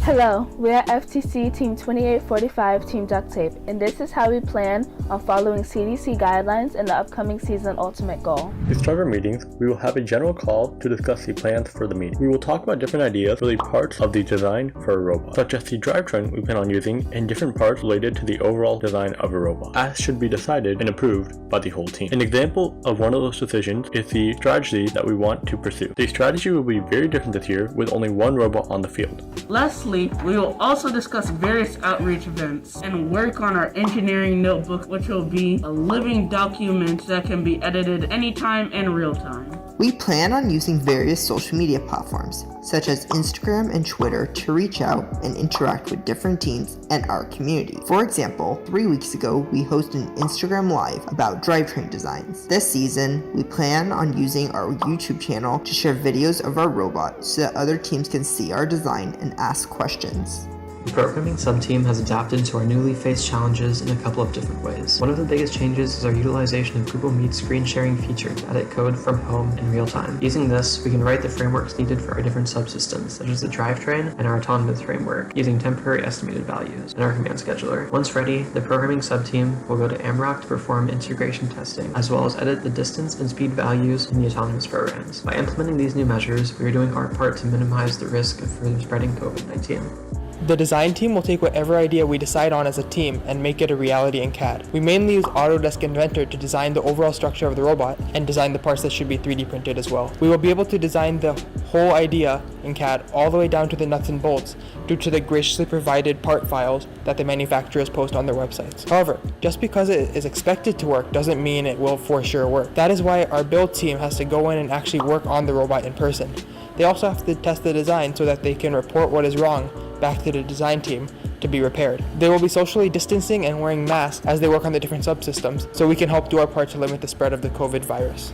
Hello, we are FTC Team 2845 Team Duct Tape, and this is how we plan on following CDC guidelines in the upcoming season ultimate goal. To start our meetings, we will have a general call to discuss the plans for the meeting. We will talk about different ideas for the parts of the design for a robot, such as the drivetrain we plan on using and different parts related to the overall design of a robot, as should be decided and approved by the whole team. An example of one of those decisions is the strategy that we want to pursue. The strategy will be very different this year with only one robot on the field. Lastly, we will also discuss various outreach events and work on our engineering notebook, which will be a living document that can be edited anytime in real time. We plan on using various social media platforms, such as Instagram and Twitter, to reach out and interact with different teams and our community. For example, 3 weeks ago, we hosted an Instagram Live about drivetrain designs. This season, we plan on using our YouTube channel to share videos of our robot so that other teams can see our design and ask questions. The programming sub-team has adapted to our newly faced challenges in a couple of different ways. One of the biggest changes is our utilization of Google Meet screen sharing feature to edit code from home in real time. Using this, we can write the frameworks needed for our different subsystems, such as the drivetrain and our autonomous framework, using temporary estimated values in our command scheduler. Once ready, the programming sub-team will go to Amrock to perform integration testing, as well as edit the distance and speed values in the autonomous programs. By implementing these new measures, we are doing our part to minimize the risk of further spreading COVID-19. The design team will take whatever idea we decide on as a team and make it a reality in CAD. We mainly use Autodesk Inventor to design the overall structure of the robot and design the parts that should be 3D printed as well. We will be able to design the whole idea in CAD all the way down to the nuts and bolts due to the graciously provided part files that the manufacturers post on their websites. However, just because it is expected to work doesn't mean it will for sure work. That is why our build team has to go in and actually work on the robot in person. They also have to test the design so that they can report what is wrong back to the design team to be repaired. They will be socially distancing and wearing masks as they work on the different subsystems, so we can help do our part to limit the spread of the COVID virus.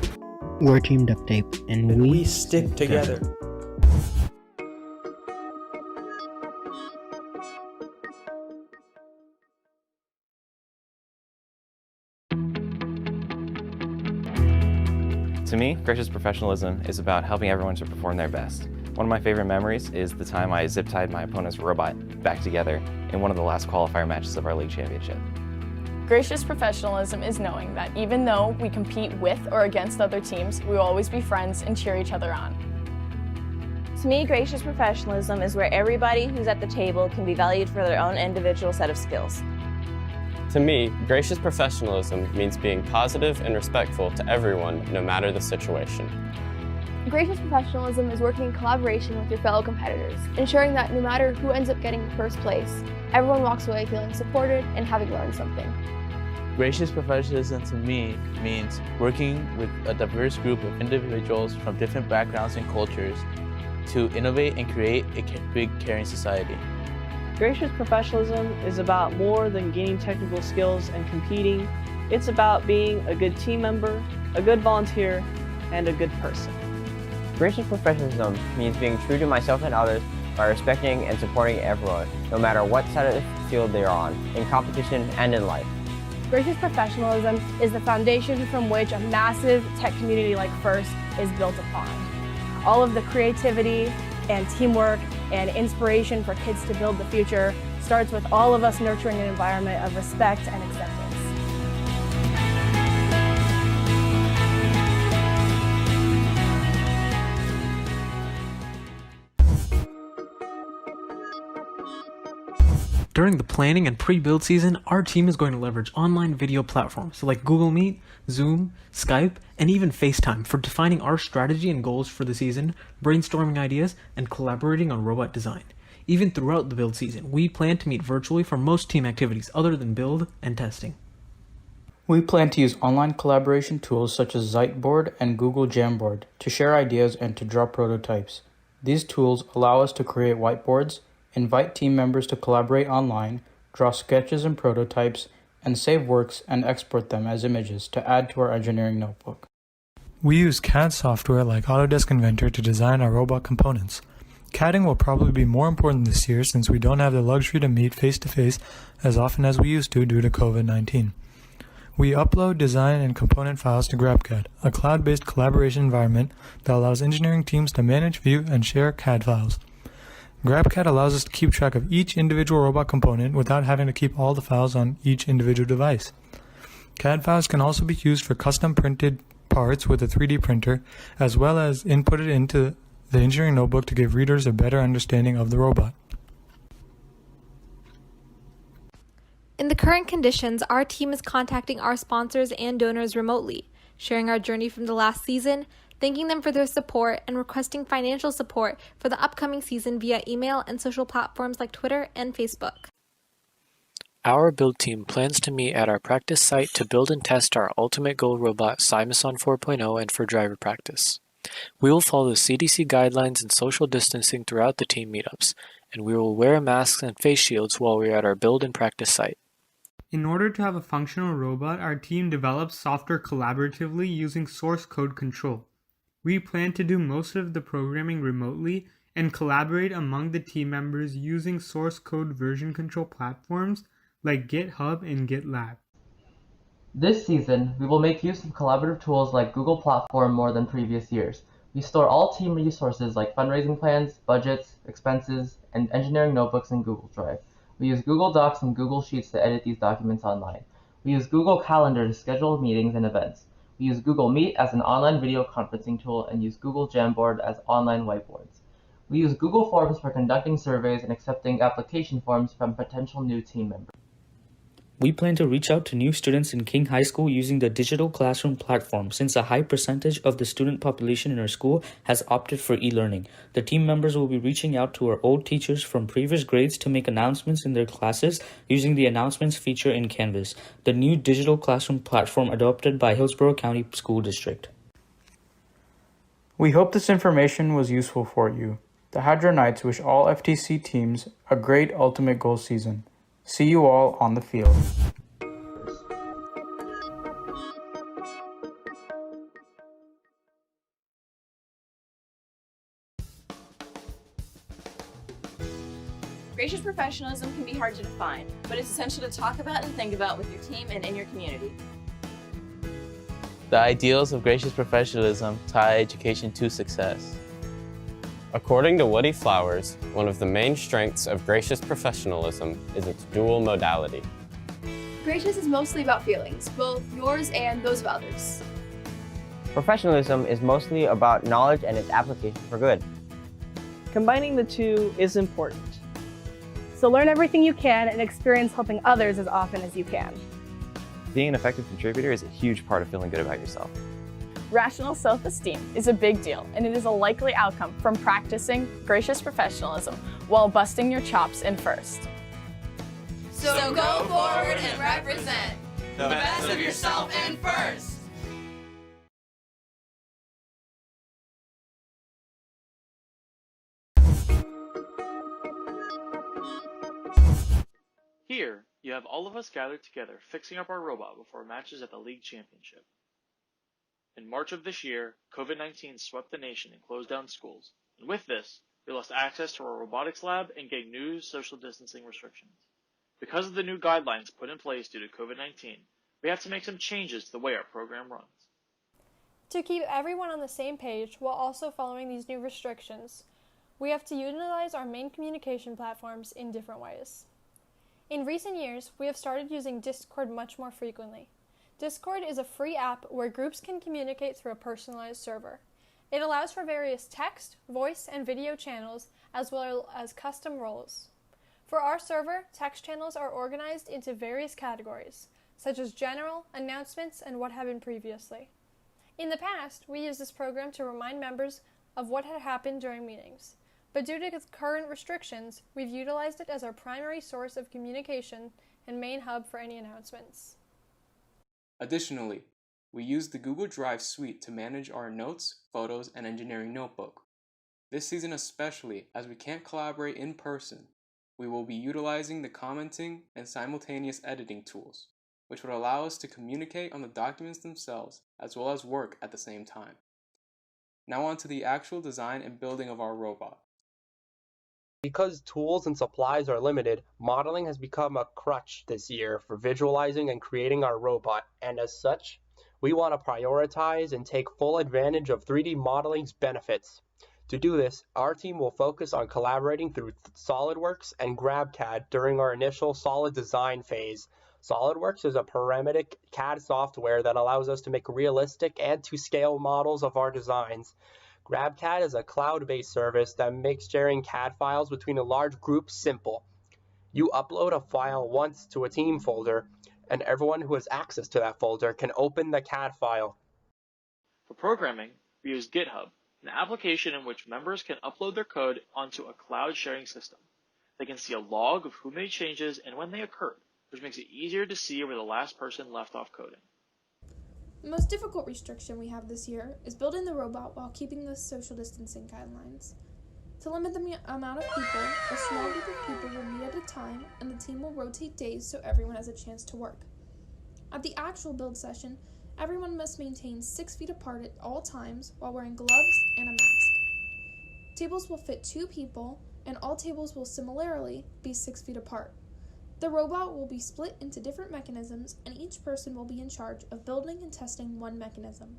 We're Team Duct Tape, and we stick together. To me, gracious professionalism is about helping everyone to perform their best. One of my favorite memories is the time I zip-tied my opponent's robot back together in one of the last qualifier matches of our league championship. Gracious professionalism is knowing that even though we compete with or against other teams, we will always be friends and cheer each other on. To me, gracious professionalism is where everybody who's at the table can be valued for their own individual set of skills. To me, gracious professionalism means being positive and respectful to everyone, no matter the situation. Gracious professionalism is working in collaboration with your fellow competitors, ensuring that no matter who ends up getting first place, everyone walks away feeling supported and having learned something. Gracious professionalism to me means working with a diverse group of individuals from different backgrounds and cultures to innovate and create a big, caring society. Gracious professionalism is about more than gaining technical skills and competing. It's about being a good team member, a good volunteer, and a good person. Gracious professionalism means being true to myself and others by respecting and supporting everyone, no matter what side of the field they are on, in competition and in life. Gracious professionalism is the foundation from which a massive tech community like FIRST is built upon. All of the creativity and teamwork and inspiration for kids to build the future starts with all of us nurturing an environment of respect and acceptance. During the planning and pre-build season, our team is going to leverage online video platforms like Google Meet, Zoom, Skype, and even FaceTime for defining our strategy and goals for the season, brainstorming ideas, and collaborating on robot design. Even throughout the build season, we plan to meet virtually for most team activities other than build and testing. We plan to use online collaboration tools such as Ziteboard and Google Jamboard to share ideas and to draw prototypes. These tools allow us to create whiteboards, invite team members to collaborate online, draw sketches and prototypes, and save works and export them as images to add to our engineering notebook. We use CAD software like Autodesk Inventor to design our robot components. CADing will probably be more important this year since we don't have the luxury to meet face-to-face as often as we used to due to COVID-19. We upload, design, and component files to GrabCAD, a cloud-based collaboration environment that allows engineering teams to manage, view, and share CAD files. GrabCAD allows us to keep track of each individual robot component without having to keep all the files on each individual device. CAD files can also be used for custom printed parts with a 3D printer, as well as inputted into the engineering notebook to give readers a better understanding of the robot. In the current conditions, our team is contacting our sponsors and donors remotely, sharing our journey from the last season, thanking them for their support, and requesting financial support for the upcoming season via email and social platforms like Twitter and Facebook. Our build team plans to meet at our practice site to build and test our ultimate goal robot Simuson 4.0 and for driver practice. We will follow the CDC guidelines and social distancing throughout the team meetups, and we will wear masks and face shields while we are at our build and practice site. In order to have a functional robot, our team develops software collaboratively using source code control. We plan to do most of the programming remotely and collaborate among the team members using source code version control platforms like GitHub and GitLab. This season, we will make use of collaborative tools like Google Platform more than previous years. We store all team resources like fundraising plans, budgets, expenses, and engineering notebooks in Google Drive. We use Google Docs and Google Sheets to edit these documents online. We use Google Calendar to schedule meetings and events. We use Google Meet as an online video conferencing tool and use Google Jamboard as online whiteboards. We use Google Forms for conducting surveys and accepting application forms from potential new team members. We plan to reach out to new students in King High School using the digital classroom platform since a high percentage of the student population in our school has opted for e-learning. The team members will be reaching out to our old teachers from previous grades to make announcements in their classes using the announcements feature in Canvas, the new digital classroom platform adopted by Hillsborough County School District. We hope this information was useful for you. The Hydra Knights wish all FTC teams a great ultimate goal season. See you all on the field. Gracious professionalism can be hard to define, but it's essential to talk about and think about with your team and in your community. The ideals of gracious professionalism tie education to success. According to Woody Flowers, one of the main strengths of gracious professionalism is its dual modality. Gracious is mostly about feelings, both yours and those of others. Professionalism is mostly about knowledge and its application for good. Combining the two is important. So learn everything you can and experience helping others as often as you can. Being an effective contributor is a huge part of feeling good about yourself. Rational self-esteem is a big deal, and it is a likely outcome from practicing gracious professionalism while busting your chops in first. So go forward and represent the best of yourself and first. Here, you have all of us gathered together fixing up our robot before matches at the league championship. In March of this year, COVID-19 swept the nation and closed down schools, and with this, we lost access to our robotics lab and gained new social distancing restrictions. Because of the new guidelines put in place due to COVID-19, we have to make some changes to the way our program runs. To keep everyone on the same page while also following these new restrictions, we have to utilize our main communication platforms in different ways. In recent years, we have started using Discord much more frequently. Discord is a free app where groups can communicate through a personalized server. It allows for various text, voice, and video channels, as well as custom roles. For our server, text channels are organized into various categories, such as general, announcements, and what happened previously. In the past, we used this program to remind members of what had happened during meetings, but due to current restrictions, we've utilized it as our primary source of communication and main hub for any announcements. Additionally, we use the Google Drive suite to manage our notes, photos, and engineering notebook. This season especially, as we can't collaborate in person, we will be utilizing the commenting and simultaneous editing tools, which would allow us to communicate on the documents themselves as well as work at the same time. Now on to the actual design and building of our robot. Because tools and supplies are limited, modeling has become a crutch this year for visualizing and creating our robot, and as such, we want to prioritize and take full advantage of 3D modeling's benefits. To do this, our team will focus on collaborating through SolidWorks and GrabCAD during our initial solid design phase. SolidWorks is a parametric CAD software that allows us to make realistic and to scale models of our designs. GrabCAD is a cloud-based service that makes sharing CAD files between a large group simple. You upload a file once to a team folder, and everyone who has access to that folder can open the CAD file. For programming, we use GitHub, an application in which members can upload their code onto a cloud sharing system. They can see a log of who made changes and when they occurred, which makes it easier to see where the last person left off coding. The most difficult restriction we have this year is building the robot while keeping the social distancing guidelines. To limit the amount of people, a small group of people will meet at a time and the team will rotate days so everyone has a chance to work. At the actual build session, everyone must maintain 6 feet apart at all times while wearing gloves and a mask. Tables will fit 2 people and all tables will similarly be 6 feet apart. The robot will be split into different mechanisms, and each person will be in charge of building and testing one mechanism.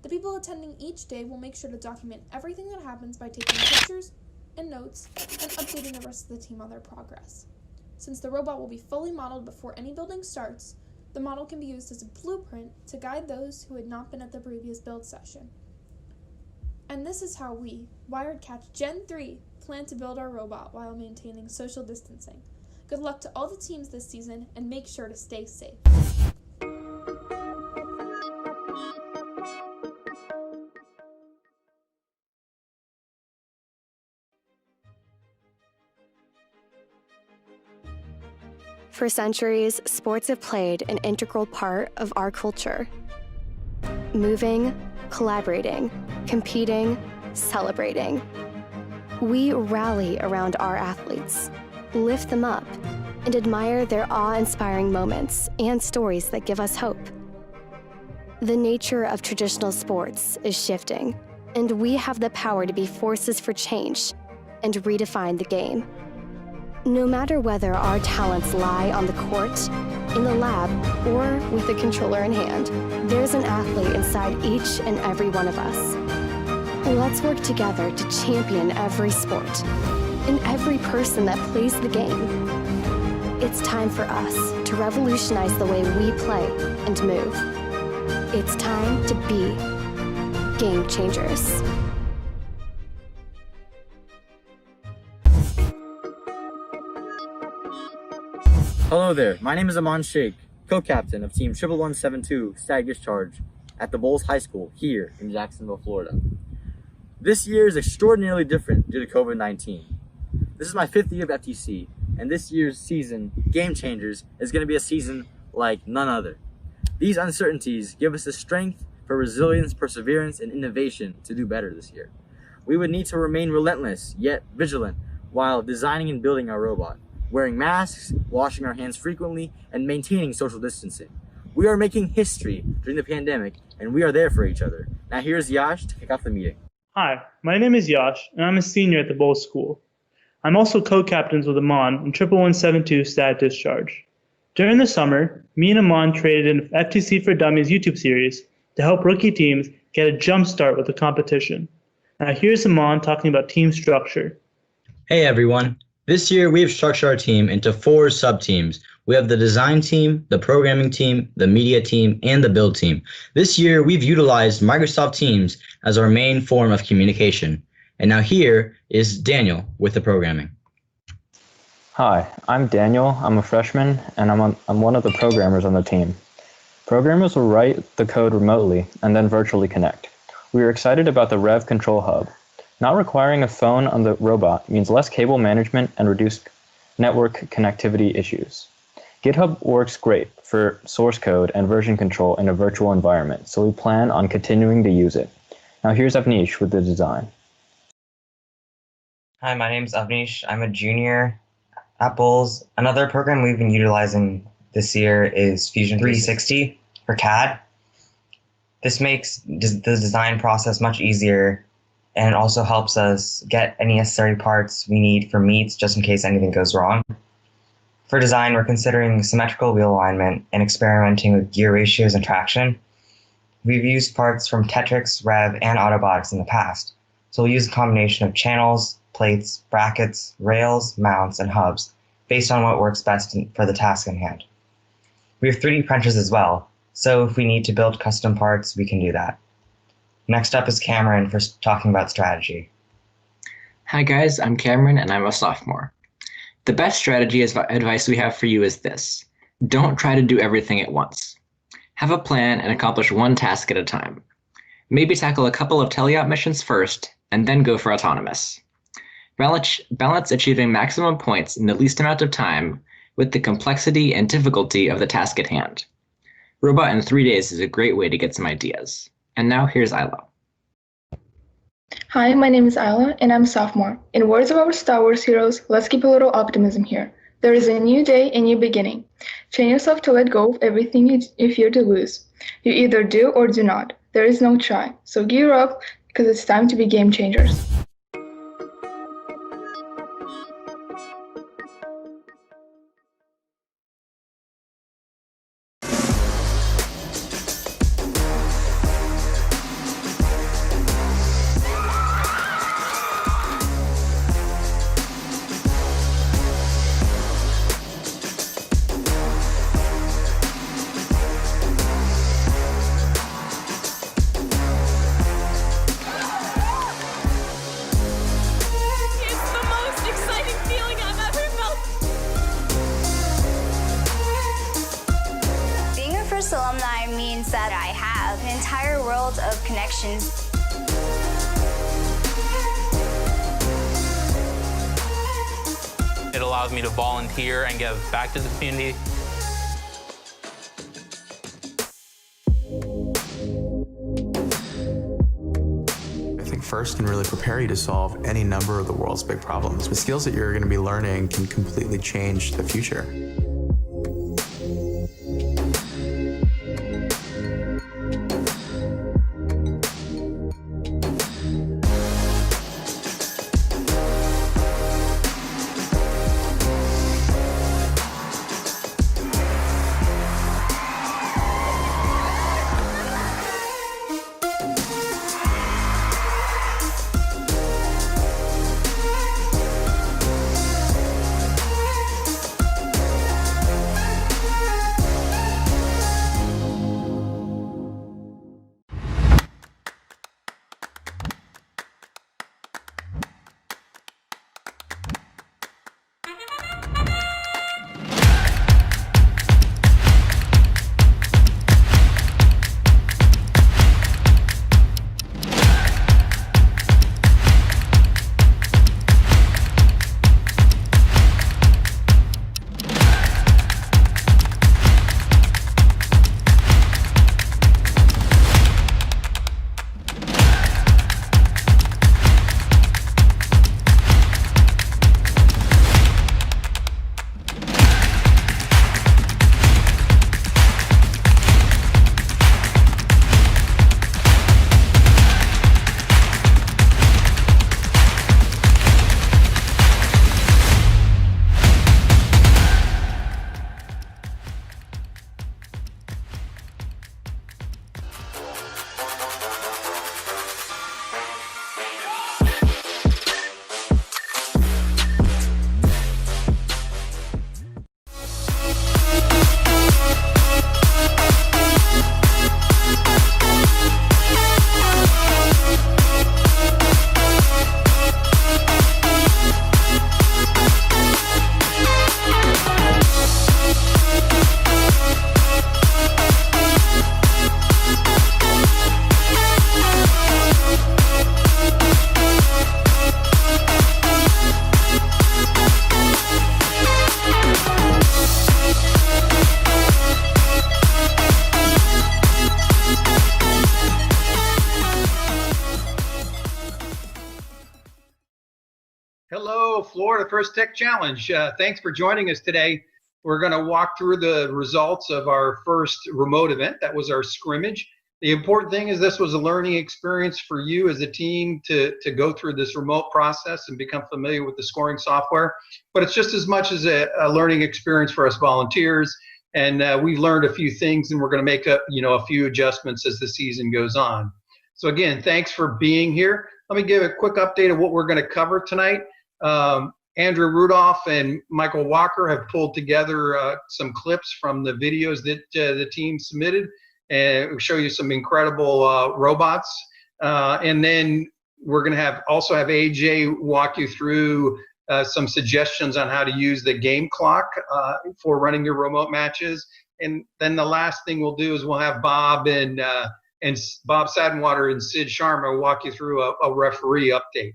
The people attending each day will make sure to document everything that happens by taking pictures and notes and updating the rest of the team on their progress. Since the robot will be fully modeled before any building starts, the model can be used as a blueprint to guide those who had not been at the previous build session. And this is how we, Wiredcat's Gen 3, plan to build our robot while maintaining social distancing. Good luck to all the teams this season, and make sure to stay safe. For centuries, sports have played an integral part of our culture. Moving, collaborating, competing, celebrating. We rally around our athletes, lift them up, and admire their awe-inspiring moments and stories that give us hope. The nature of traditional sports is shifting, and we have the power to be forces for change and redefine the game. No matter whether our talents lie on the court, in the lab, or with a controller in hand, there's an athlete inside each and every one of us. Let's work together to champion every sport and every person that plays the game. It's time for us to revolutionize the way we play and move. It's time to be game changers. Hello there, my name is Aman Sheikh, co-captain of Team 11172 Stag Discharge at the Bowles High School here in Jacksonville, Florida. This year is extraordinarily different due to COVID-19. This is my 5th year of FTC, and this year's season, Game Changers, is going to be a season like none other. These uncertainties give us the strength for resilience, perseverance, and innovation to do better this year. We would need to remain relentless, yet vigilant, while designing and building our robot, wearing masks, washing our hands frequently, and maintaining social distancing. We are making history during the pandemic, and we are there for each other. Now here's Yash to kick off the meeting. Hi, my name is Yash, and I'm a senior at the Bowles School. I'm also co-captains with Aman in 11172 Stat Discharge. During the summer, me and Aman traded an FTC for Dummies YouTube series to help rookie teams get a jump start with the competition. Now here's Aman talking about team structure. Hey everyone. This year we have structured our team into 4 sub-teams. We have the design team, the programming team, the media team, and the build team. This year we've utilized Microsoft Teams as our main form of communication. And now here is Daniel with the programming. Hi, I'm Daniel. I'm a freshman, and I'm one of the programmers on the team. Programmers will write the code remotely and then virtually connect. We are excited about the Rev Control Hub. Not requiring a phone on the robot means less cable management and reduced network connectivity issues. GitHub works great for source code and version control in a virtual environment, so we plan on continuing to use it. Now here's Avnish with the design. Hi, my name's Avnish. I'm a junior at Bowles. Another program we've been utilizing this year is Fusion 360 for CAD. This makes the design process much easier and it also helps us get any necessary parts we need for meets just in case anything goes wrong. For design, we're considering symmetrical wheel alignment and experimenting with gear ratios and traction. We've used parts from Tetrix, Rev, and Autobotics in the past, so we'll use a combination of channels, plates, brackets, rails, mounts, and hubs based on what works best for the task in hand. We have 3D printers as well, so if we need to build custom parts, we can do that. Next up is Cameron for talking about strategy. Hi guys, I'm Cameron and I'm a sophomore. The best strategy advice we have for you is this: don't try to do everything at once. Have a plan and accomplish one task at a time. Maybe tackle a couple of teleop missions first and then go for autonomous. Balance achieving maximum points in the least amount of time with the complexity and difficulty of the task at hand. Robot in 3 days is a great way to get some ideas. And now here's Isla. Hi, my name is Isla, and I'm a sophomore. In words of our Star Wars heroes, let's keep a little optimism here. There is a new day, a new beginning. Train yourself to let go of everything you fear to lose. You either do or do not. There is no try. So gear up, because it's time to be game changers. Alumni means that I have an entire world of connections. It allows me to volunteer and give back to the community. I think first can really prepare you to solve any number of the world's big problems. The skills that you're going to be learning can completely change the future. Hello, Florida First Tech Challenge. Thanks for joining us today. We're going to walk through the results of our first remote event. That was our scrimmage. The important thing is this was a learning experience for you as a team to go through this remote process and become familiar with the scoring software. But it's just as much as a learning experience for us volunteers. And we've learned a few things, and we're going to make a few adjustments as the season goes on. So again, thanks for being here. Let me give a quick update of what we're going to cover tonight. Andrew Rudolph and Michael Walker have pulled together some clips from the videos that the team submitted, and we'll show you some incredible robots. And then we're going to also have AJ walk you through some suggestions on how to use the game clock for running your remote matches. And then the last thing we'll do is we'll have Bob and Bob Sadenwater and Sid Sharma walk you through a referee update.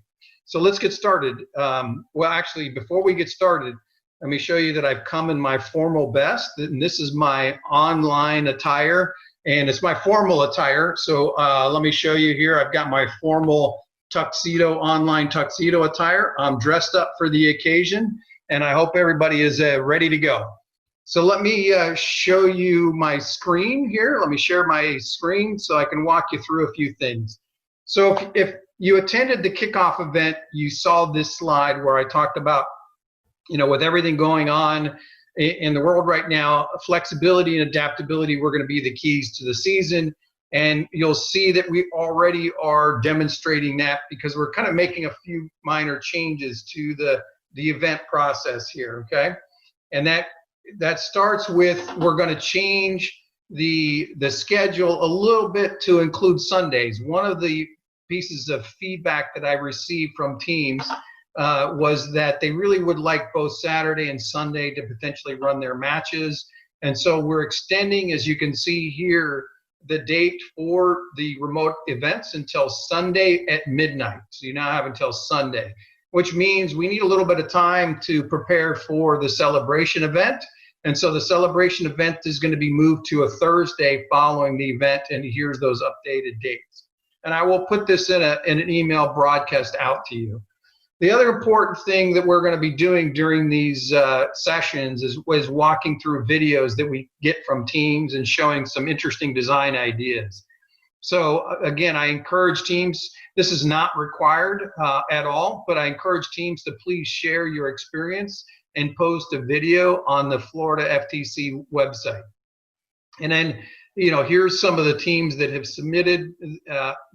So let's get started. Well, actually, before we get started, let me show you that I've come in my formal best. And this is my online attire, and it's my formal attire. So let me show you here. I've got my formal online tuxedo attire. I'm dressed up for the occasion, and I hope everybody is ready to go. So let me show you my screen here. Let me share my screen so I can walk you through a few things. So if you attended the kickoff event, you saw this slide where I talked about, with everything going on in the world right now, flexibility and adaptability were going to be the keys to the season. And you'll see that we already are demonstrating that because we're kind of making a few minor changes to the event process here, okay? And that starts with, we're going to change the schedule a little bit to include Sundays. One of the pieces of feedback that I received from teams was that they really would like both Saturday and Sunday to potentially run their matches. And so we're extending, as you can see here, the date for the remote events until Sunday at midnight. So you now have until Sunday, which means we need a little bit of time to prepare for the celebration event. And so the celebration event is going to be moved to a Thursday following the event, and here's those updated dates. And I will put this in an email broadcast out to you. The other important thing that we're going to be doing during these sessions is walking through videos that we get from teams and showing some interesting design ideas. So again, I encourage teams, this is not required at all, but I encourage teams to please share your experience and post a video on the Florida FTC website. And then, here's some of the teams that have submitted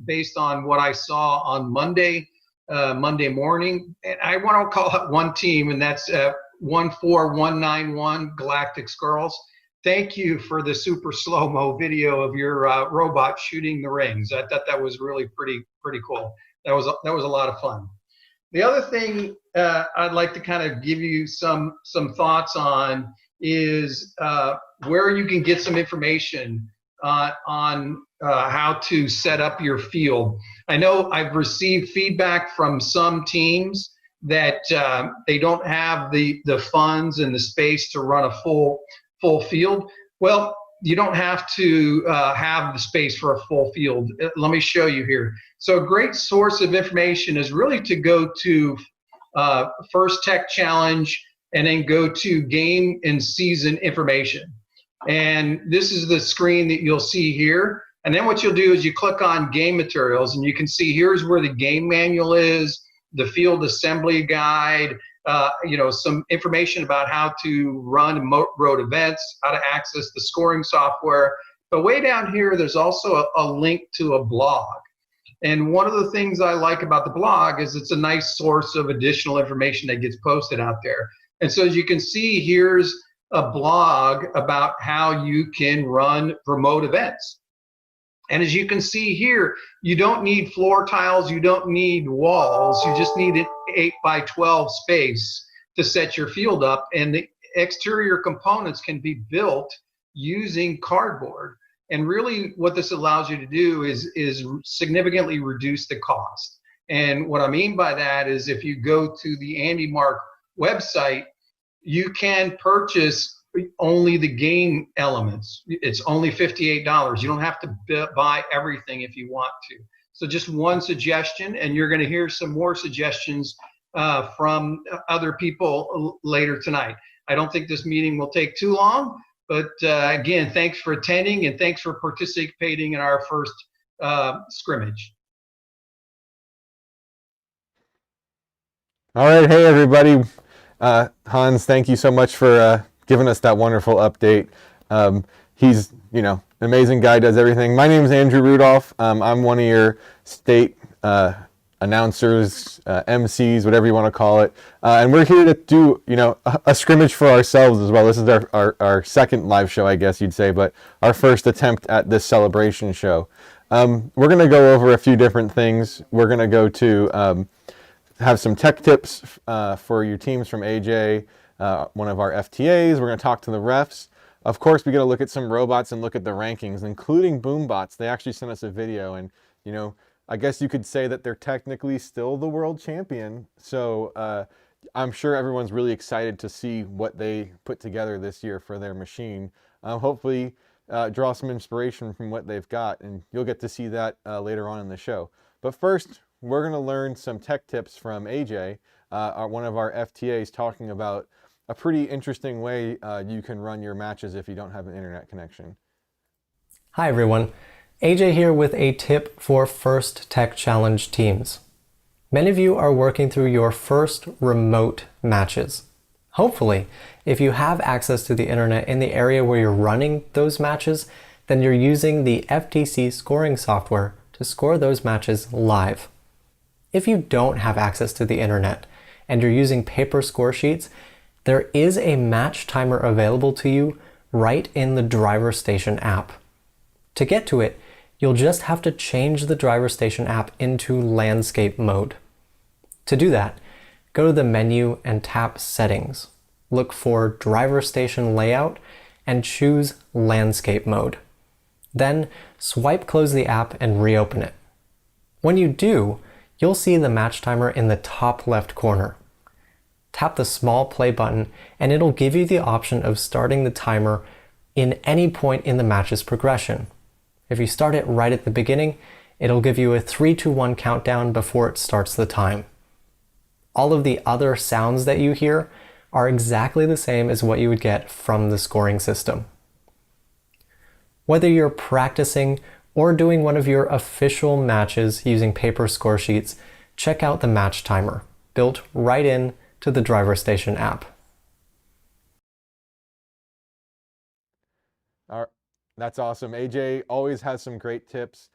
based on what I saw on Monday morning. And I want to call out one team, and that's 14191 Galactics Girls. Thank you for the super slow-mo video of your robot shooting the rings. I thought that was really pretty cool. That was a lot of fun. The other thing I'd like to kind of give you some thoughts on is where you can get some information on how to set up your field. I know I've received feedback from some teams that they don't have the funds and the space to run a full field. Well, you don't have to have the space for a full field. Let me show you here. So a great source of information is really to go to First Tech Challenge and then go to game and season information. And this is the screen that you'll see here. And then what you'll do is you click on game materials, and you can see here's where the game manual is, the field assembly guide, some information about how to run road events, how to access the scoring software. But way down here, there's also a link to a blog. And one of the things I like about the blog is it's a nice source of additional information that gets posted out there. And so as you can see, here's a blog about how you can run remote events. And as you can see here, you don't need floor tiles, you don't need walls, you just need an 8x12 space to set your field up, and the exterior components can be built using cardboard. And really what this allows you to do is significantly reduce the cost. And what I mean by that is if you go to the Andy Mark website, you can purchase only the game elements. It's only $58. You don't have to buy everything if you want to. So just one suggestion, and you're going to hear some more suggestions from other people later tonight. I don't think this meeting will take too long, But again, thanks for attending and thanks for participating in our first scrimmage. All right, hey everybody. Hans, thank you so much for giving us that wonderful update. He's, an amazing guy, does everything. My name is Andrew Rudolph. I'm one of your state announcers, MCs, whatever you want to call it. And we're here to do, a scrimmage for ourselves as well. This is our second live show, I guess you'd say, but our first attempt at this celebration show. We're going to go over a few different things. We're going to go to have some tech tips for your teams from AJ, one of our FTAs. We're going to talk to the refs. Of course, we're going to look at some robots and look at the rankings, including Boombots. They actually sent us a video, and I guess you could say that they're technically still the world champion. So I'm sure everyone's really excited to see what they put together this year for their machine. Hopefully draw some inspiration from what they've got, and you'll get to see that later on in the show. But first, we're going to learn some tech tips from AJ, one of our FTAs, talking about a pretty interesting way you can run your matches if you don't have an internet connection. Hi everyone, AJ here with a tip for First Tech Challenge teams. Many of you are working through your first remote matches. Hopefully, if you have access to the internet in the area where you're running those matches, then you're using the FTC scoring software to score those matches live. If you don't have access to the internet and you're using paper score sheets, there is a match timer available to you right in the Driver Station app. To get to it, you'll just have to change the Driver Station app into landscape mode. To do that, go to the menu and tap Settings. Look for Driver Station Layout and choose Landscape Mode. Then swipe close the app and reopen it. When you do, you'll see the match timer in the top left corner. Tap the small play button and it'll give you the option of starting the timer in any point in the match's progression. If you start it right at the beginning, it'll give you a 3-2-1 countdown before it starts the time. All of the other sounds that you hear are exactly the same as what you would get from the scoring system. Whether you're practicing or doing one of your official matches using paper score sheets, check out the match timer, built right in to the Driver Station app. That's awesome. AJ always has some great tips.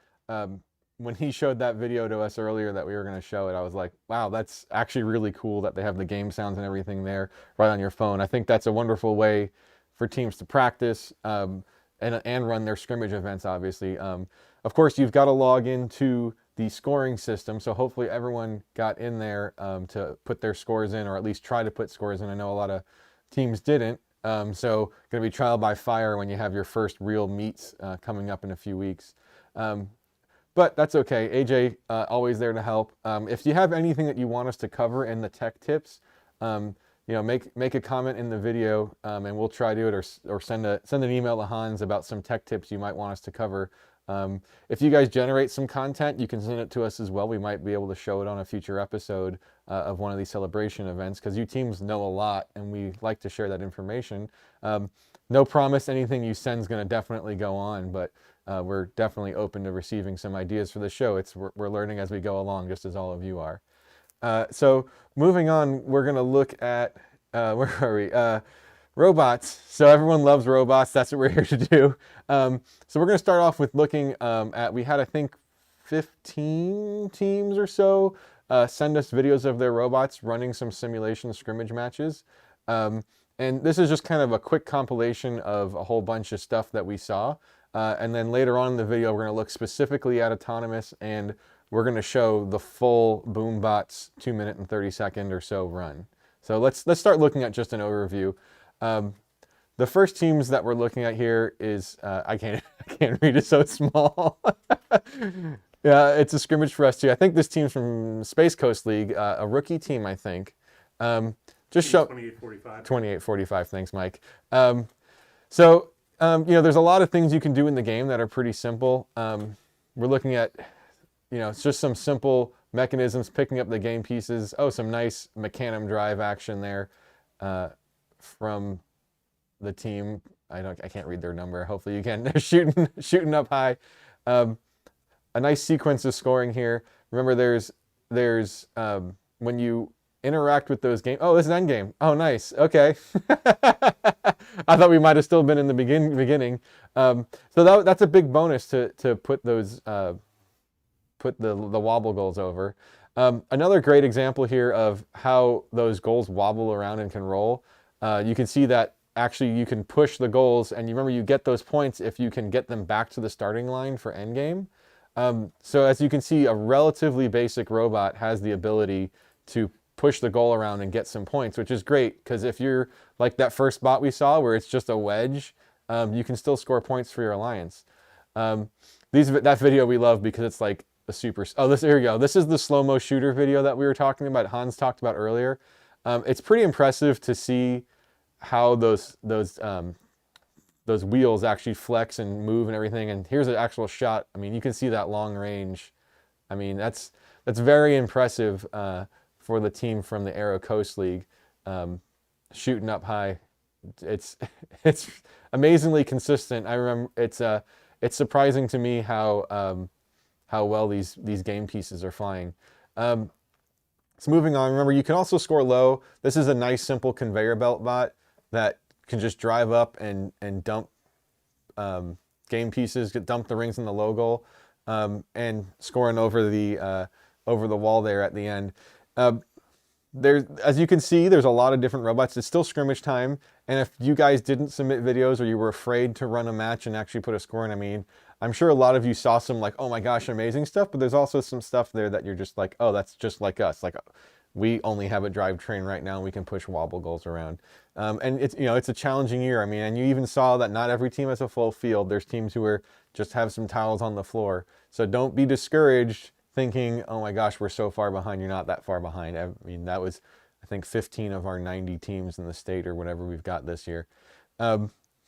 When he showed that video to us earlier that we were going to show it, I was like, wow, that's actually really cool that they have the game sounds and everything there right on your phone. I think that's a wonderful way for teams to practice and run their scrimmage events, obviously. Of course, you've got to log into the scoring system, so hopefully everyone got in there to put their scores in, or at least try to put scores in. I know a lot of teams didn't, so going to be trial by fire when you have your first real meets coming up in a few weeks. But that's okay. AJ, always there to help. If you have anything that you want us to cover in the tech tips, make a comment in the video, and we'll try to do it, or send an email to Hans about some tech tips you might want us to cover. If you guys generate some content, you can send it to us as well. We might be able to show it on a future episode of one of these celebration events, because you teams know a lot, and we like to share that information. No promise anything you send is going to definitely go on, but we're definitely open to receiving some ideas for the show. We're learning as we go along, just as all of you are. So moving on, we're going to look at, where are we? Robots. So everyone loves robots. That's what we're here to do. So we're going to start off with looking at, we had, I think, 15 teams or so send us videos of their robots running some simulation scrimmage matches. And this is just kind of a quick compilation of a whole bunch of stuff that we saw. And then later on in the video, we're going to look specifically at autonomous, and we're going to show the full Boombots 2 minute and 30 second or so run. So let's start looking at just an overview. The first teams that we're looking at here is, I can't read, it's so small. Yeah, it's a scrimmage for us too. I think this team's from Space Coast League, a rookie team, I think. Just show 2845. 2845, thanks, Mike. There's a lot of things you can do in the game that are pretty simple. We're looking at, it's just some simple mechanisms, picking up the game pieces. Oh, some nice Mecanum drive action there from the team. I can't read their number. Hopefully you can. They're shooting up high. A nice sequence of scoring here. Remember, there's when you interact with those games. Oh, this is end game. Oh, nice. Okay. I thought we might have still been in the beginning. So that's a big bonus to put those put the wobble goals over. Another great example here of how those goals wobble around and can roll. You can see that actually you can push the goals, and you remember you get those points if you can get them back to the starting line for endgame. So as you can see, a relatively basic robot has the ability to push the goal around and get some points, which is great, because if you're like that first bot we saw where it's just a wedge, you can still score points for your alliance. That video we love because it's like a super... Oh, here we go. This is the slow-mo shooter video that we were talking about, Hans talked about earlier. It's pretty impressive to see how those wheels actually flex and move and everything. And here's an actual shot. I mean, you can see that long range. I mean, that's very impressive for the team from the Aero Coast League, shooting up high. It's amazingly consistent. I remember it's surprising to me how well these game pieces are flying. So moving on, remember you can also score low. This is a nice simple conveyor belt bot that can just drive up and dump game pieces, dump the rings in the low goal, and scoring over the wall there at the end. As you can see, there's a lot of different robots. It's still scrimmage time, and if you guys didn't submit videos or you were afraid to run a match and actually put a score in, I mean, I'm sure a lot of you saw some like, oh my gosh, amazing stuff, but there's also some stuff there that you're just like, oh, that's just like us. Like, we only have a drivetrain right now and we can push wobble goals around. And it's, it's a challenging year. I mean, and you even saw that not every team has a full field. There's teams who just have some tiles on the floor. So don't be discouraged thinking, oh my gosh, we're so far behind. You're not that far behind. I mean, that was, I think, 15 of our 90 teams in the state or whatever we've got this year.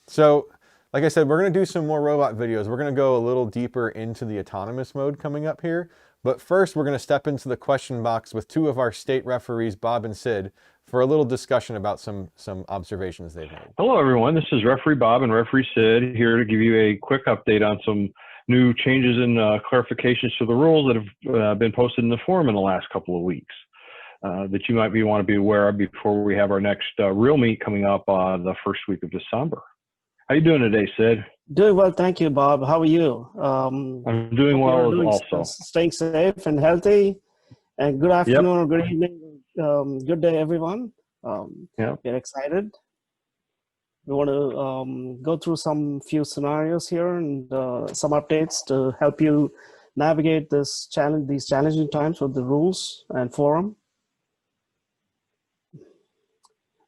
So like I said, we're going to do some more robot videos. We're going to go a little deeper into the autonomous mode coming up here. But first, we're going to step into the question box with two of our state referees, Bob and Sid, for a little discussion about some observations they've made. Hello, everyone. This is Referee Bob and Referee Sid here to give you a quick update on some new changes and clarifications to the rules that have been posted in the forum in the last couple of weeks that you might want to be aware of before we have our next real meet coming up the first week of December. How you doing today, Sid? Doing well, thank you, Bob. How are you? I'm doing well also. Staying safe and healthy. And good afternoon or good evening, good day, everyone. We're excited. We want to go through some few scenarios here and some updates to help you navigate these challenging times with the rules and forum.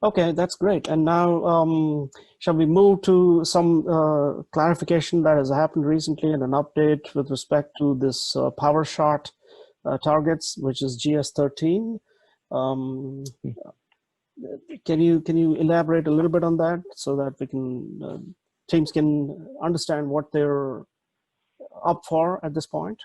Okay, that's great. And now, shall we move to some clarification that has happened recently and an update with respect to this power shot targets, which is GS13. Can you elaborate a little bit on that so that we can teams can understand what they're up for at this point?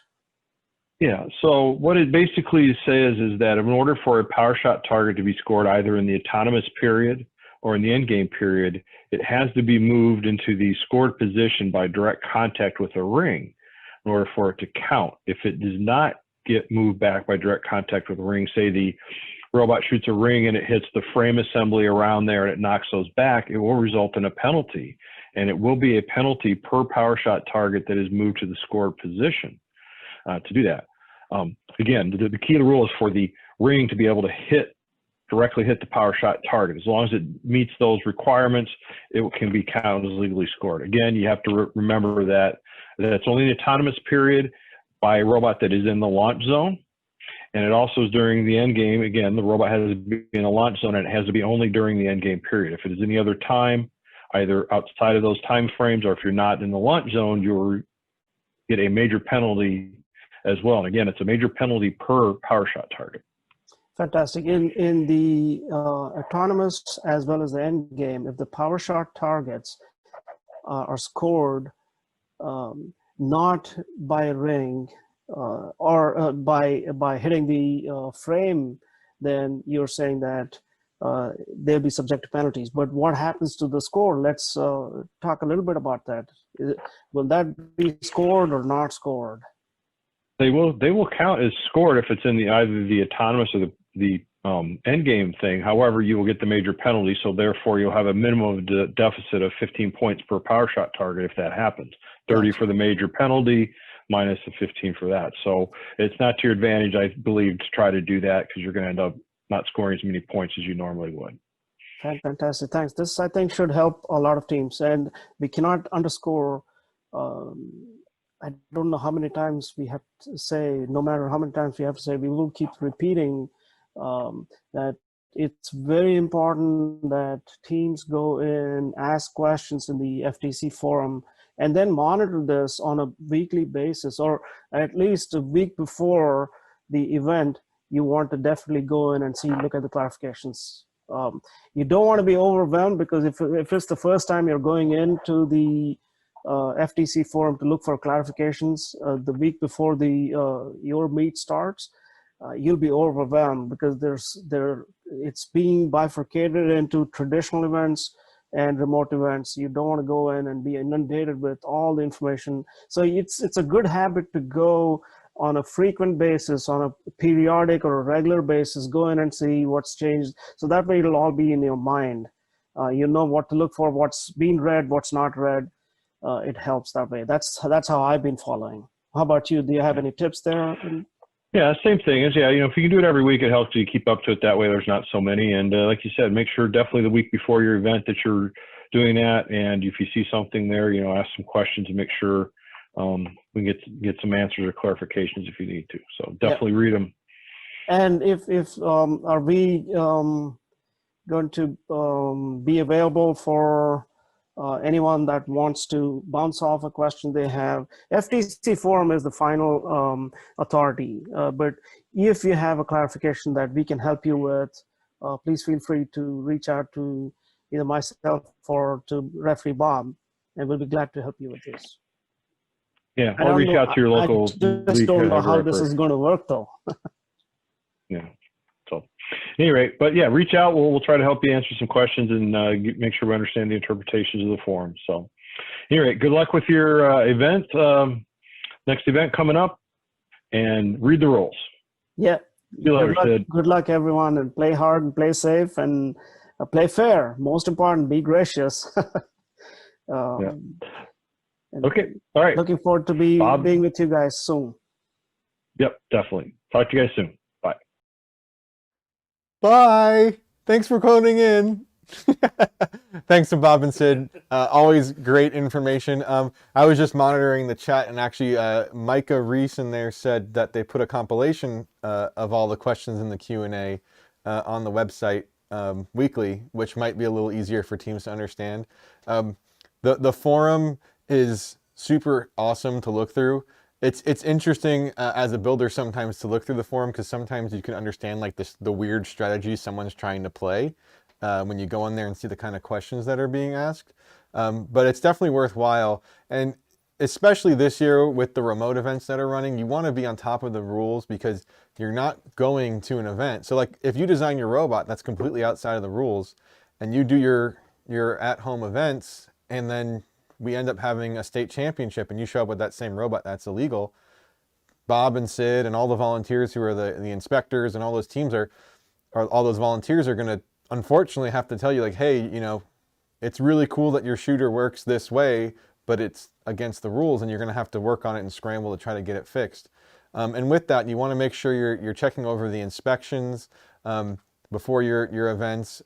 Yeah, so what it basically says is that in order for a power shot target to be scored either in the autonomous period or in the endgame period, it has to be moved into the scored position by direct contact with a ring in order for it to count. If it does not get moved back by direct contact with a ring, say the robot shoots a ring and it hits the frame assembly around there and it knocks those back, it will result in a penalty. And it will be a penalty per power shot target that is moved to the scored position. To do that. Again, the key to the rule is for the ring to be able to directly hit the power shot target. As long as it meets those requirements, it can be counted as legally scored. Again, you have to remember that it's only an autonomous period by a robot that is in the launch zone. And it also is during the end game. Again, the robot has to be in a launch zone and it has to be only during the end game period. If it is any other time, either outside of those time frames or if you're not in the launch zone, you'll get a major penalty as well. And again, it's a major penalty per power shot target. Fantastic. In the autonomous as well as the end game, if the power shot targets are scored not by a ring or by hitting the frame, then you're saying that they'll be subject to penalties. But what happens to the score? Let's talk a little bit about that. Will that be scored or not scored? They will count as scored if it's in either the autonomous or the end game thing. However, you will get the major penalty, so therefore you'll have a minimum of deficit of 15 points per power shot target if that happens. 30 for the major penalty, minus the 15 for that. So it's not to your advantage, I believe, to try to do that, because you're going to end up not scoring as many points as you normally would. Fantastic, thanks. This, I think, should help a lot of teams, and we cannot underscore. I don't know how many times we have to say, no matter how many times we have to say, we will keep repeating that it's very important that teams go in, ask questions in the FTC forum, and then monitor this on a weekly basis, or at least a week before the event. You want to definitely go in and look at the clarifications. You don't want to be overwhelmed, because if it's the first time you're going into the FTC forum to look for clarifications the week before your meet starts, you'll be overwhelmed, because it's being bifurcated into traditional events and remote events. You don't want to go in and be inundated with all the information. So it's a good habit to go on a frequent basis, on a periodic or a regular basis, go in and see what's changed. So that way it'll all be in your mind. You know what to look for, what's being read, what's not read. It helps that way. That's how I've been following. How about you? Do you have any tips there? Yeah, same thing. If you can do it every week, it helps you keep up to it. That way there's not so many. And like you said, make sure definitely the week before your event that you're doing that. And if you see something there, ask some questions and make sure we can get some answers or clarifications if you need to. So definitely read them. And if are we going to be available for anyone that wants to bounce off a question they have? FTC forum is the final authority, but if you have a clarification that we can help you with, please feel free to reach out to either myself or to referee Bob, and we'll be glad to help you with this. Yeah, I'll reach out to your local. I just don't know how this is going to work, though. Yeah. So, at any rate, but yeah, reach out. We'll try to help you answer some questions and make sure we understand the interpretations of the forum. So, at any rate, good luck with your event. Next event coming up, and read the rules. Yeah. See you later, Sid. Good luck, everyone, and play hard and play safe and play fair. Most important, be gracious. Yeah. Okay. All right. Looking forward to being with you guys soon. Yep, definitely. Talk to you guys soon. Bye. Bye. Thanks for calling in. Thanks to Bob and Sid. Always great information. I was just monitoring the chat, and actually Micah Reese in there said that they put a compilation of all the questions in the Q&A on the website weekly, which might be a little easier for teams to understand. The forum is super awesome to look through. It's interesting as a builder sometimes to look through the forum, because sometimes you can understand like the weird strategy someone's trying to play when you go in there and see the kind of questions that are being asked. But it's definitely worthwhile, and especially this year with the remote events that are running, you want to be on top of the rules, because you're not going to an event. So like if you design your robot that's completely outside of the rules, and you do your at-home events, and then we end up having a state championship and you show up with that same robot that's illegal, Bob and Sid and all the volunteers who are the inspectors and all those teams all those volunteers are going to unfortunately have to tell you, like, hey, it's really cool that your shooter works this way, but it's against the rules, and you're going to have to work on it and scramble to try to get it fixed. And with that, you want to make sure you're checking over the inspections before your events.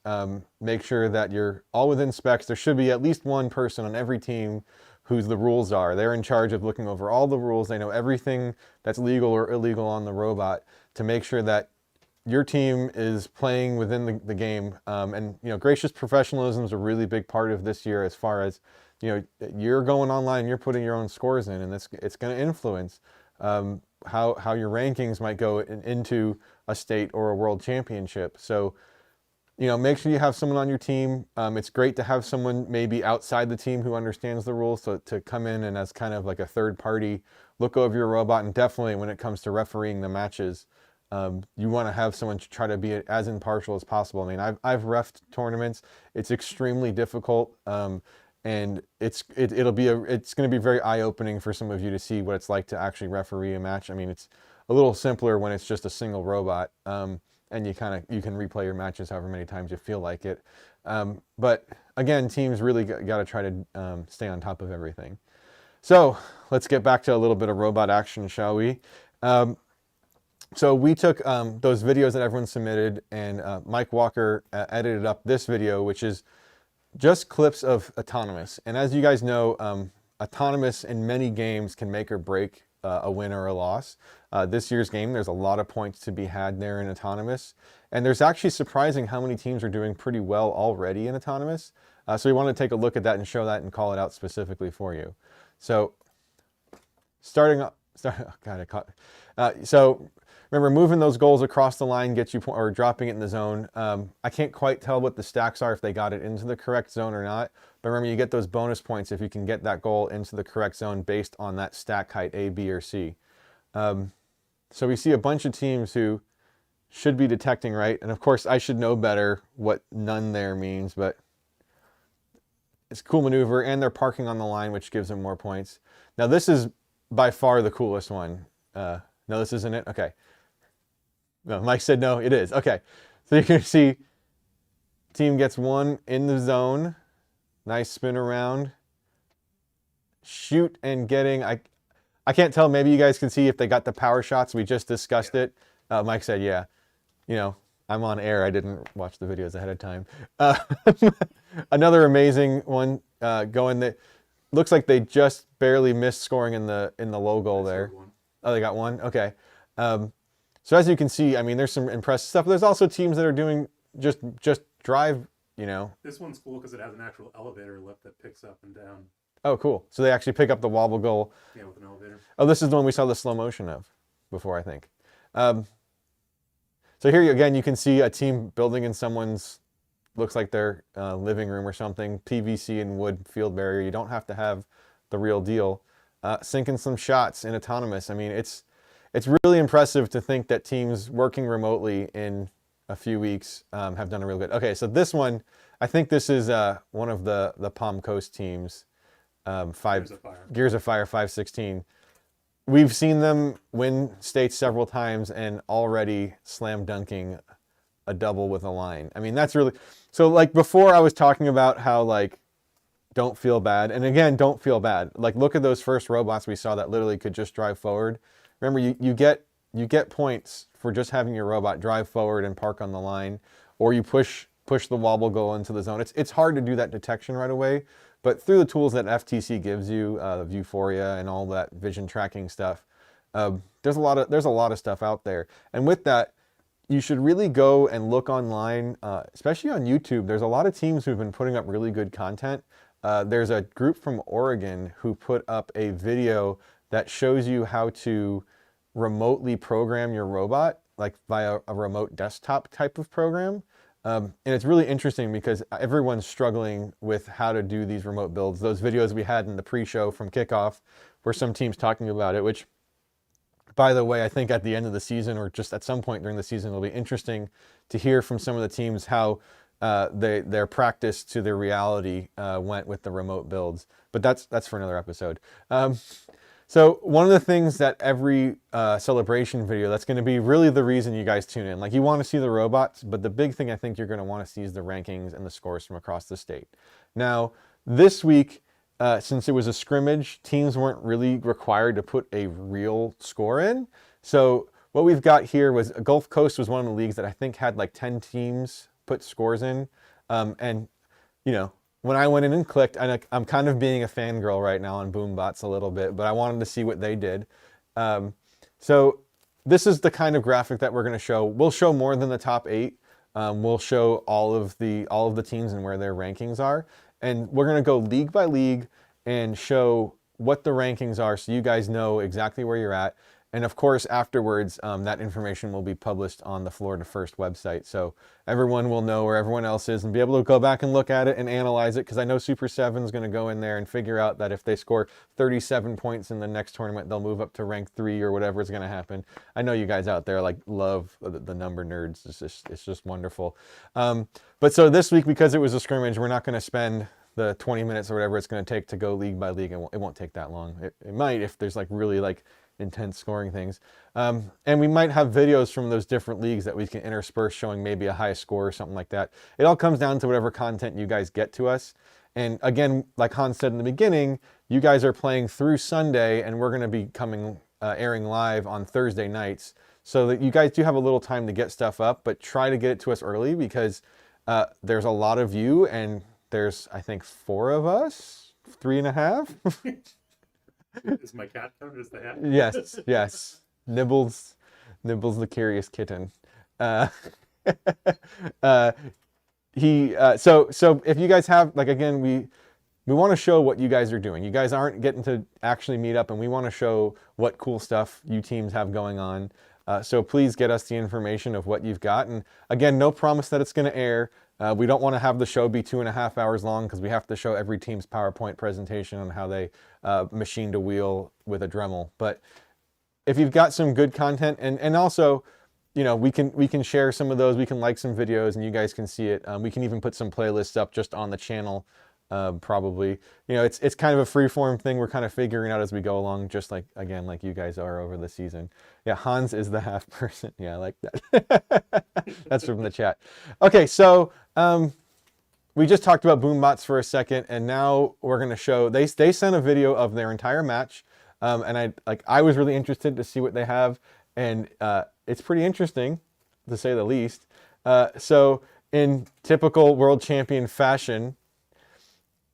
Make sure that you're all within specs. There should be at least one person on every team whose the rules are. They're in charge of looking over all the rules. They know everything that's legal or illegal on the robot to make sure that your team is playing within the game. And gracious professionalism is a really big part of this year, as far as you're going online, you're putting your own scores in, and it's going to influence how your rankings might go into a state or a world championship. So make sure you have someone on your team. It's great to have someone maybe outside the team who understands the rules, to come in and as kind of like a third party look over your robot. And definitely when it comes to refereeing the matches, You want to have someone try to be as impartial as possible. I mean, I've refed tournaments. It's extremely difficult, and it's going to be very eye-opening for some of you to see what it's like to actually referee a match. I mean, it's a little simpler when it's just a single robot, and you can replay your matches however many times you feel like it. But again, teams really got to try to stay on top of everything. So let's get back to a little bit of robot action, shall we? So we took those videos that everyone submitted, and Mike Walker edited up this video, which is just clips of autonomous. And as you guys know, autonomous in many games can make or break a win or a loss. This year's game, there's a lot of points to be had there in autonomous. And there's actually surprising how many teams are doing pretty well already in autonomous. So we want to take a look at that and show that and call it out specifically for you. So so remember, moving those goals across the line gets you, or dropping it in the zone. I can't quite tell what the stacks are if they got it into the correct zone or not. But remember, you get those bonus points if you can get that goal into the correct zone based on that stack height A, B, or C. So we see a bunch of teams who should be detecting right. And of course, I should know better what none there means, but it's a cool maneuver, and they're parking on the line, which gives them more points. Now, this is by far the coolest one. No, this isn't it? Okay. No, Mike said no, it is. Okay. So you can see team gets one in the zone. Nice spin around. Shoot and getting, I can't tell, maybe you guys can see if they got the power shots. We just discussed it. Mike said, yeah. You know, I'm on air. I didn't watch the videos ahead of time. Another amazing one going that looks like they just barely missed scoring in the low goal there. Oh, they got one? Okay. So as you can see, I mean, there's some impressive stuff. There's also teams that are doing just drive, you know. This one's cool because it has an actual elevator lift that picks up and down. Oh, cool. So they actually pick up the wobble goal. Yeah, with an elevator. Oh, this is the one we saw the slow motion of before, I think. So here again, you can see a team building in someone's, looks like their living room or something, PVC and wood field barrier. You don't have to have the real deal. Sinking some shots in autonomous. I mean, it's really impressive to think that teams working remotely in a few weeks have done a real good. Okay, so this one, I think this is one of the Palm Coast teams, Gears of Fire 516. We've seen them win states several times and already slam dunking a double with a line. I mean, that's really, so like before I was talking about how like, don't feel bad. And again, don't feel bad. Like look at those first robots we saw that literally could just drive forward. Remember, you get points for just having your robot drive forward and park on the line, or you push the wobble goal into the zone. It's hard to do that detection right away, but through the tools that FTC gives you, Vuforia and all that vision tracking stuff, there's a lot of stuff out there. And with that, you should really go and look online, especially on YouTube. There's a lot of teams who've been putting up really good content. There's a group from Oregon who put up a video that shows you how to remotely program your robot, like via a remote desktop type of program. And it's really interesting because everyone's struggling with how to do these remote builds. Those videos we had in the pre-show from kickoff were some teams talking about it, which, by the way, I think at the end of the season or just at some point during the season, it'll be interesting to hear from some of the teams how their practice to their reality went with the remote builds. But that's for another episode. So one of the things that every celebration video, that's going to be really the reason you guys tune in. Like you want to see the robots, but the big thing I think you're going to want to see is the rankings and the scores from across the state. Now, this week, since it was a scrimmage, teams weren't really required to put a real score in. So what we've got here was Gulf Coast was one of the leagues that I think had like 10 teams put scores in. And, you know, when I went in and clicked, I'm kind of being a fangirl right now on BoomBots a little bit, but I wanted to see what they did. So this is the kind of graphic that we're going to show. We'll show more than the top 8. We'll show all of the teams and where their rankings are. And we're going to go league by league and show what the rankings are so you guys know exactly where you're at. And of course, afterwards, that information will be published on the Florida First website. So everyone will know where everyone else is and be able to go back and look at it and analyze it. Because I know Super 7 is going to go in there and figure out that if they score 37 points in the next tournament, they'll move up to rank 3 or whatever is going to happen. I know you guys out there like love the number nerds. It's just wonderful. But so this week, because it was a scrimmage, we're not going to spend the 20 minutes or whatever it's going to take to go league by league. It won't take that long. It might if there's like really like intense scoring things. And we might have videos from those different leagues that we can intersperse showing maybe a high score or something like that. It all comes down to whatever content you guys get to us. And again, like Hans said in the beginning, you guys are playing through Sunday and we're going to be airing live on Thursday nights so that you guys do have a little time to get stuff up, but try to get it to us early because there's a lot of you and there's, I think, 4 of us, 3.5. Is my cat covered as the hat? Yes, yes. Nibbles the curious kitten. So if you guys have, like, again, we want to show what you guys are doing. You guys aren't getting to actually meet up, and we want to show what cool stuff you teams have going on. So please get us the information of what you've got. And again, no promise that it's going to air. We don't want to have the show be 2.5 hours long because we have to show every team's PowerPoint presentation on how they machined a wheel with a Dremel. But if you've got some good content, and also, you know, we can share some of those. We can like some videos, and you guys can see it. We can even put some playlists up just on the channel. Probably, you know, it's kind of a free-form thing. We're kind of figuring out as we go along, just like, again, like you guys are over the season. Yeah, Hans is the half person. Yeah, I like that. That's from the chat. Okay, so we just talked about boombots for a second, and now we're going to show, they sent a video of their entire match, and I was really interested to see what they have, and it's pretty interesting, to say the least. So in typical world champion fashion,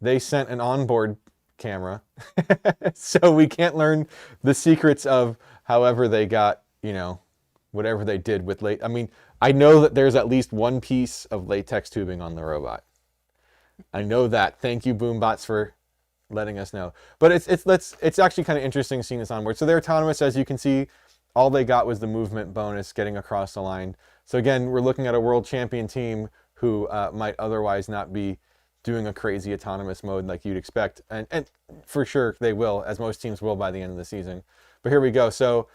they sent an onboard camera. So we can't learn the secrets of however they got, you know, whatever they did with I mean, I know that there's at least one piece of latex tubing on the robot. I know that. Thank you, Boombots, for letting us know. But it's actually kind of interesting seeing this onboard. So they're autonomous, as you can see. All they got was the movement bonus, getting across the line. So again, we're looking at a world champion team who might otherwise not be doing a crazy autonomous mode like you'd expect. And for sure they will, as most teams will by the end of the season. But here we go. So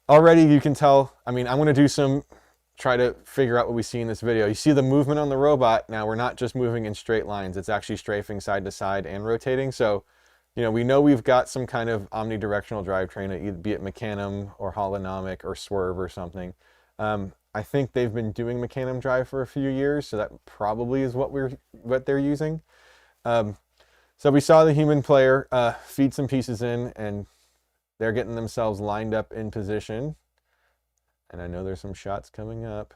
already you can tell, I mean, I'm going to do try to figure out what we see in this video. You see the movement on the robot. Now we're not just moving in straight lines. It's actually strafing side to side and rotating. So, you know, we know we've got some kind of omnidirectional drivetrain, be it Mecanum or Holonomic or Swerve or something. I think they've been doing Mecanum Drive for a few years, so that probably is what they're using. So we saw the human player feed some pieces in, and they're getting themselves lined up in position. And I know there's some shots coming up.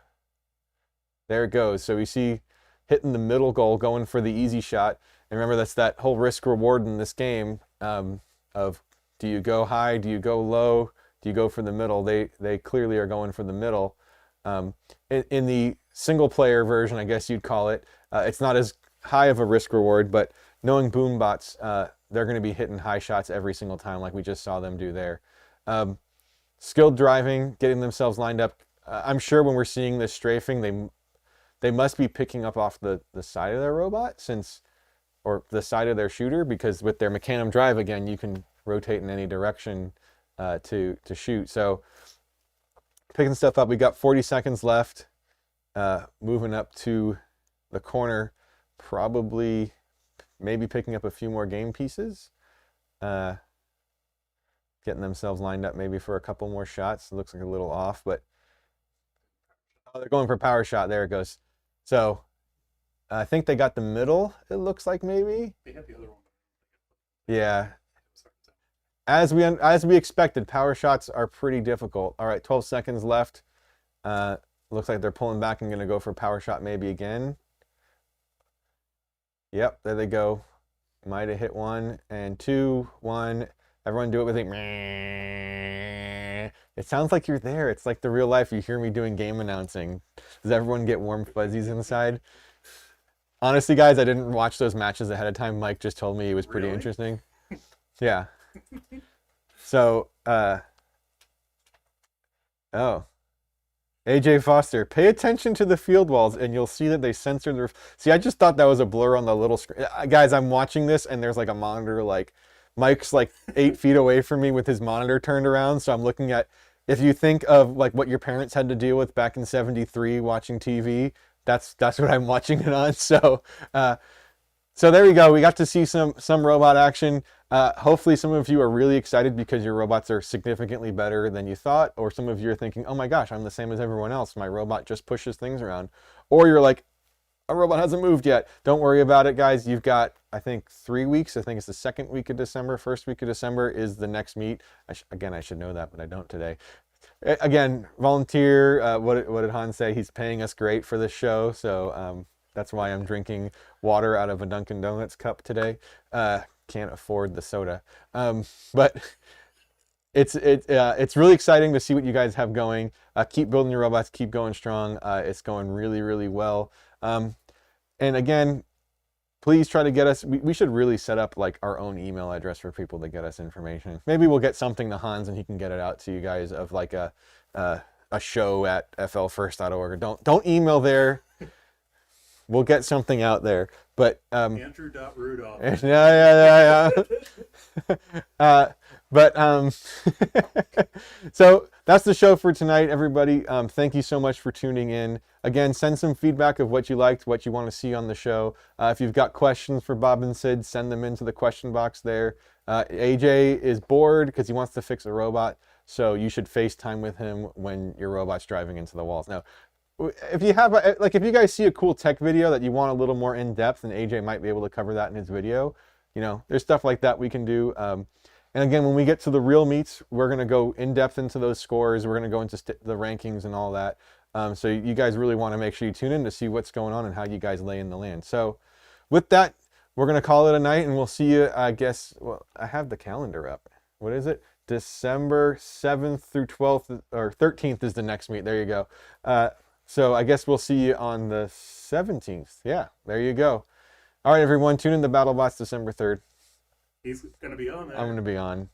There it goes. So we see hitting the middle goal, going for the easy shot. And remember, that's that whole risk reward in this game of do you go high, do you go low, do you go for the middle? They clearly are going for the middle. In the single player version, I guess you'd call it, it's not as high of a risk reward, but knowing Boombots, they're going to be hitting high shots every single time like we just saw them do there. Skilled driving, getting themselves lined up. I'm sure when we're seeing this strafing, they must be picking up off the side of their robot or the side of their shooter, because with their Mecanum Drive, again, you can rotate in any direction to shoot. So picking stuff up, we got 40 seconds left. Moving up to the corner, probably maybe picking up a few more game pieces. Getting themselves lined up maybe for a couple more shots. It looks like a little off, but they're going for power shot. There it goes. So I think they got the middle, it looks like maybe. They had the other one. Yeah. As we expected, power shots are pretty difficult. All right, 12 seconds left. Looks like they're pulling back and going to go for power shot maybe again. Yep, there they go. Might have hit 1 and 2, 1. Everyone do it with it. It sounds like you're there. It's like the real life. You hear me doing game announcing. Does everyone get warm fuzzies inside? Honestly, guys, I didn't watch those matches ahead of time. Mike just told me it was pretty interesting. Yeah. So Oh. AJ Foster, pay attention to the field walls and you'll see that they censored the... See, I just thought that was a blur on the little screen. Guys, I'm watching this and there's like a monitor, like Mike's like 8 feet away from me with his monitor turned around. So I'm looking at, if you think of like what your parents had to deal with back in '73 watching TV, that's what I'm watching it on. So there you go. We got to see some robot action. Hopefully some of you are really excited because your robots are significantly better than you thought, or some of you are thinking, oh my gosh, I'm the same as everyone else. My robot just pushes things around. Or you're like, a robot hasn't moved yet. Don't worry about it, guys. You've got, I think, 3 weeks. I think it's the second week of December. First week of December is the next meet. Again, I should know that, but I don't today. Again, volunteer. What did Han say? He's paying us great for this show. So that's why I'm drinking water out of a Dunkin' Donuts cup today. Can't afford the soda, but it's really exciting to see what you guys have going. Keep building your robots, keep going strong. It's going really, really well. And again, please try to get us. We should really set up like our own email address for people to get us information. Maybe we'll get something to Hans and he can get it out to you guys of like a show at flfirst.org. Don't email there. We'll get something out there, but Andrew.Rudolph. Yeah. So that's the show for tonight, everybody. Thank you so much for tuning in. Again, send some feedback of what you liked, what you want to see on the show. If you've got questions for Bob and Sid, send them into the question box there. AJ is bored because he wants to fix a robot, so you should FaceTime with him when your robot's driving into the walls. Now, if you have if you guys see a cool tech video that you want a little more in depth, then AJ might be able to cover that in his video. You know, there's stuff like that we can do. And again, when we get to the real meets, we're going to go in depth into those scores. We're going to go into the rankings and all that. So you guys really want to make sure you tune in to see what's going on and how you guys lay in the land. So with that, we're going to call it a night and we'll see you, I guess, well, I have the calendar up. What is it? December 7th through 12th, or 13th is the next meet. There you go. So I guess we'll see you on the 17th. Yeah, there you go. All right, everyone, tune in to BattleBots December 3rd. He's going to be on there. I'm going to be on.